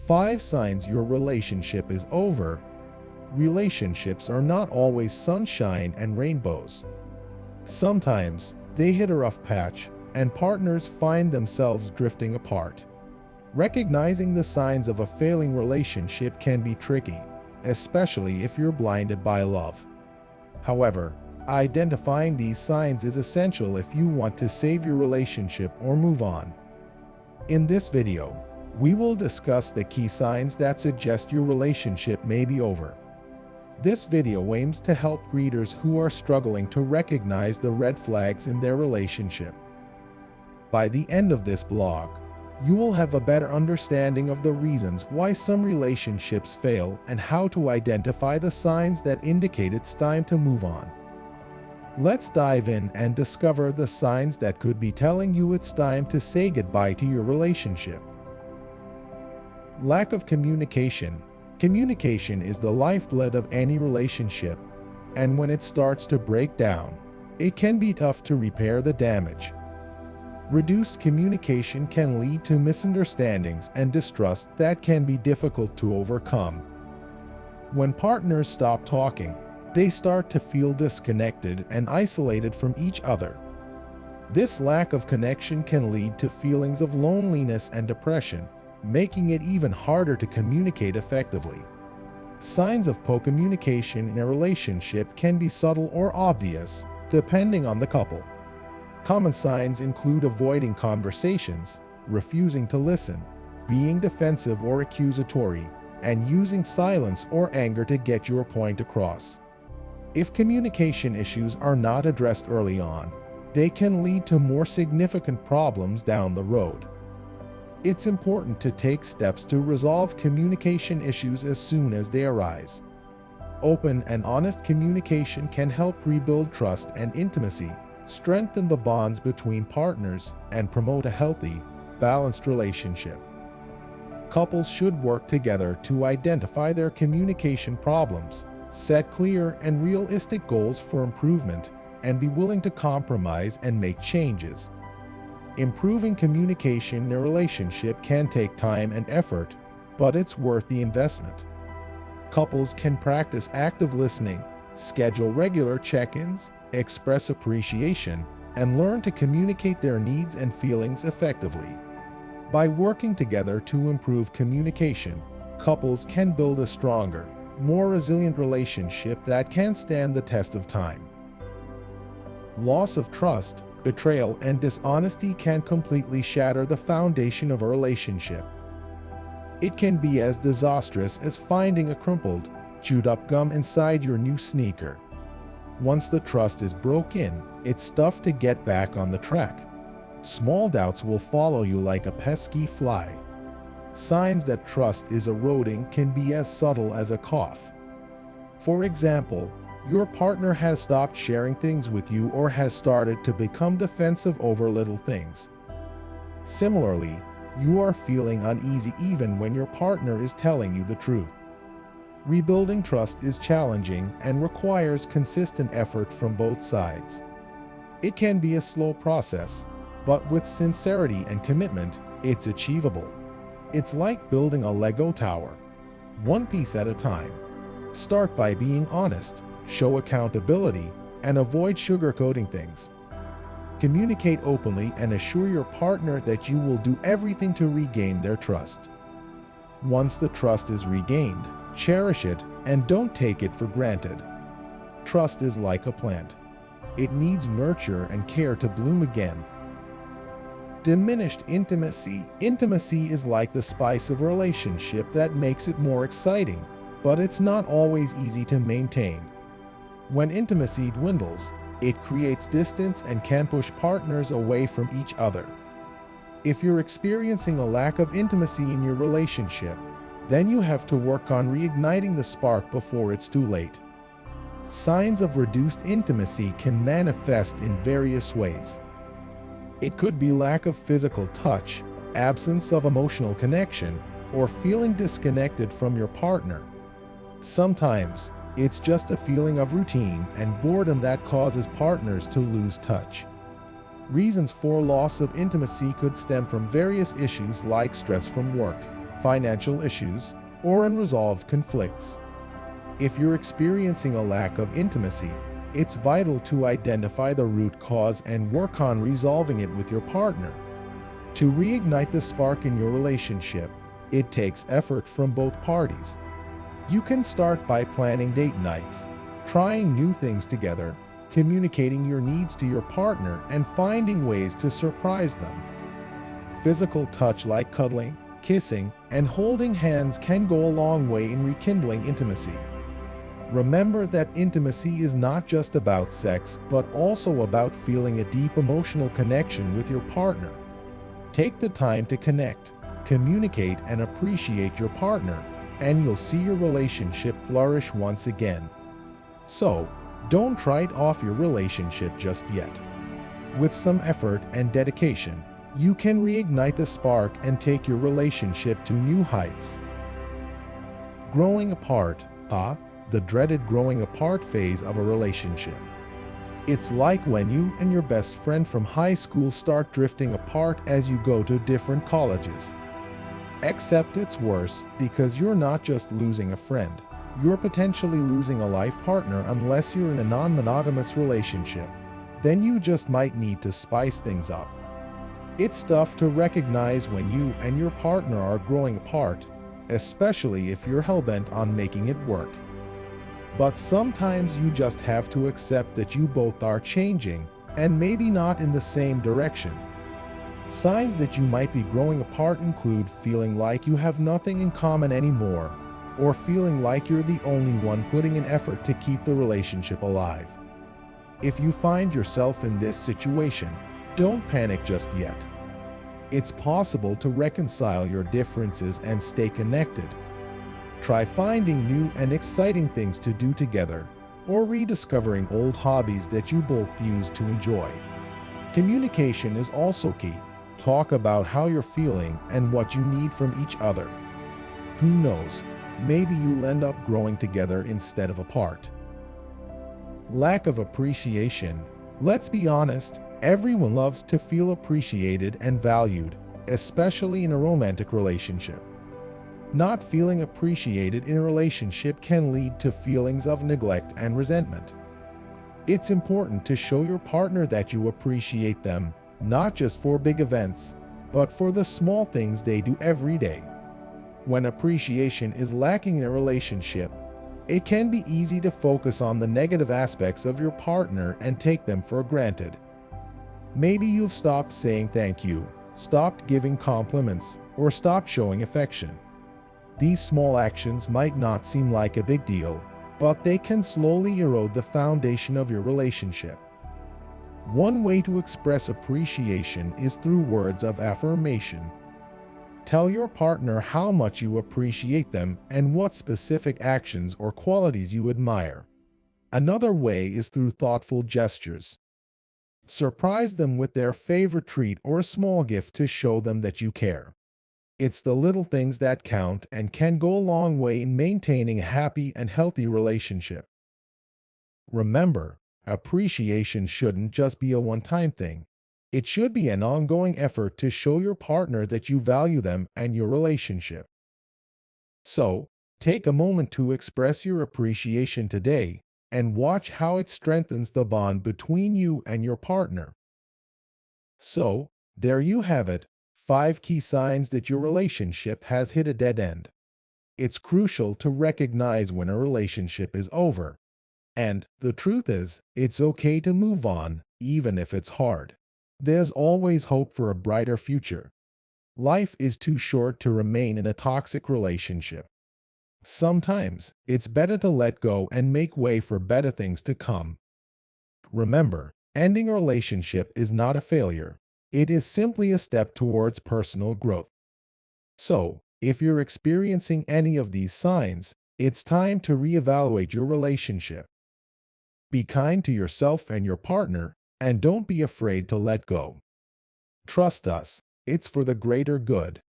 5 signs your relationship is over. Relationships are not always sunshine and rainbows. Sometimes they hit a rough patch, and partners find themselves drifting apart. Recognizing the signs of a failing relationship can be tricky, especially if you're blinded by love. However, identifying these signs is essential if you want to save your relationship or move on. In this video, we will discuss the key signs that suggest your relationship may be over. This video aims to help readers who are struggling to recognize the red flags in their relationship. By the end of this blog, you will have a better understanding of the reasons why some relationships fail and how to identify the signs that indicate it's time to move on. Let's dive in and discover the signs that could be telling you it's time to say goodbye to your relationship. Lack of communication. Communication is the lifeblood of any relationship, and when it starts to break down, it can be tough to repair the damage. Reduced communication can lead to misunderstandings and distrust that can be difficult to overcome. When partners stop talking, they start to feel disconnected and isolated from each other. This lack of connection can lead to feelings of loneliness and depression, making it even harder to communicate effectively. Signs of poor communication in a relationship can be subtle or obvious, depending on the couple. Common signs include avoiding conversations, refusing to listen, being defensive or accusatory, and using silence or anger to get your point across. If communication issues are not addressed early on, they can lead to more significant problems down the road. It's important to take steps to resolve communication issues as soon as they arise. Open and honest communication can help rebuild trust and intimacy, strengthen the bonds between partners, and promote a healthy, balanced relationship. Couples should work together to identify their communication problems, set clear and realistic goals for improvement, and be willing to compromise and make changes. Improving communication in a relationship can take time and effort, but it's worth the investment. Couples can practice active listening, schedule regular check-ins, express appreciation, and learn to communicate their needs and feelings effectively. By working together to improve communication, couples can build a stronger, more resilient relationship that can stand the test of time. Loss of trust, betrayal, and dishonesty can completely shatter the foundation of a relationship. It can be as disastrous as finding a crumpled, chewed-up gum inside your new sneaker. Once the trust is broken, it's tough to get back on the track. Small doubts will follow you like a pesky fly. Signs that trust is eroding can be as subtle as a cough. For example, your partner has stopped sharing things with you or has started to become defensive over little things. Similarly, you are feeling uneasy even when your partner is telling you the truth. Rebuilding trust is challenging and requires consistent effort from both sides. It can be a slow process, but with sincerity and commitment, it's achievable. It's like building a Lego tower, one piece at a time. Start by being honest, show accountability, and avoid sugarcoating things. Communicate openly and assure your partner that you will do everything to regain their trust. Once the trust is regained, cherish it and don't take it for granted. Trust is like a plant. It needs nurture and care to bloom again. Diminished intimacy. Intimacy is like the spice of a relationship that makes it more exciting, but it's not always easy to maintain. When intimacy dwindles, it creates distance and can push partners away from each other. If you're experiencing a lack of intimacy in your relationship, then you have to work on reigniting the spark before it's too late. Signs of reduced intimacy can manifest in various ways. It could be lack of physical touch, absence of emotional connection, or feeling disconnected from your partner. Sometimes, it's just a feeling of routine and boredom that causes partners to lose touch. Reasons for loss of intimacy could stem from various issues like stress from work, financial issues, or unresolved conflicts. If you're experiencing a lack of intimacy, it's vital to identify the root cause and work on resolving it with your partner. To reignite the spark in your relationship, it takes effort from both parties. You can start by planning date nights, trying new things together, communicating your needs to your partner, and finding ways to surprise them. Physical touch like cuddling, kissing, and holding hands can go a long way in rekindling intimacy. Remember that intimacy is not just about sex, but also about feeling a deep emotional connection with your partner. Take the time to connect, communicate, and appreciate your partner, and you'll see your relationship flourish once again. So, don't write off your relationship just yet. With some effort and dedication, you can reignite the spark and take your relationship to new heights. Growing apart, the dreaded growing apart phase of a relationship. It's like when you and your best friend from high school start drifting apart as you go to different colleges. Except it's worse because you're not just losing a friend, you're potentially losing a life partner unless you're in a non-monogamous relationship. Then you just might need to spice things up. It's tough to recognize when you and your partner are growing apart, especially if you're hellbent on making it work. But sometimes you just have to accept that you both are changing, and maybe not in the same direction. Signs that you might be growing apart include feeling like you have nothing in common anymore, or feeling like you're the only one putting in effort to keep the relationship alive. If you find yourself in this situation, don't panic just yet. It's possible to reconcile your differences and stay connected. Try finding new and exciting things to do together, or rediscovering old hobbies that you both used to enjoy. Communication is also key. Talk about how you're feeling and what you need from each other. Who knows, maybe you'll end up growing together instead of apart. Lack of appreciation. Let's be honest, everyone loves to feel appreciated and valued, especially in a romantic relationship. Not feeling appreciated in a relationship can lead to feelings of neglect and resentment. It's important to show your partner that you appreciate them, not just for big events, but for the small things they do every day. When appreciation is lacking in a relationship, it can be easy to focus on the negative aspects of your partner and take them for granted. Maybe you've stopped saying thank you, stopped giving compliments, or stopped showing affection. These small actions might not seem like a big deal, but they can slowly erode the foundation of your relationship. One way to express appreciation is through words of affirmation. Tell your partner how much you appreciate them and what specific actions or qualities you admire. Another way is through thoughtful gestures. Surprise them with their favorite treat or a small gift to show them that you care. It's the little things that count and can go a long way in maintaining a happy and healthy relationship. Remember, appreciation shouldn't just be a one-time thing. It should be an ongoing effort to show your partner that you value them and your relationship. So, take a moment to express your appreciation today and watch how it strengthens the bond between you and your partner. So, there you have it. 5 key signs that your relationship has hit a dead end. It's crucial to recognize when a relationship is over. And the truth is, it's okay to move on, even if it's hard. There's always hope for a brighter future. Life is too short to remain in a toxic relationship. Sometimes, it's better to let go and make way for better things to come. Remember, ending a relationship is not a failure. It is simply a step towards personal growth. So, if you're experiencing any of these signs, it's time to reevaluate your relationship. Be kind to yourself and your partner, and don't be afraid to let go. Trust us, it's for the greater good.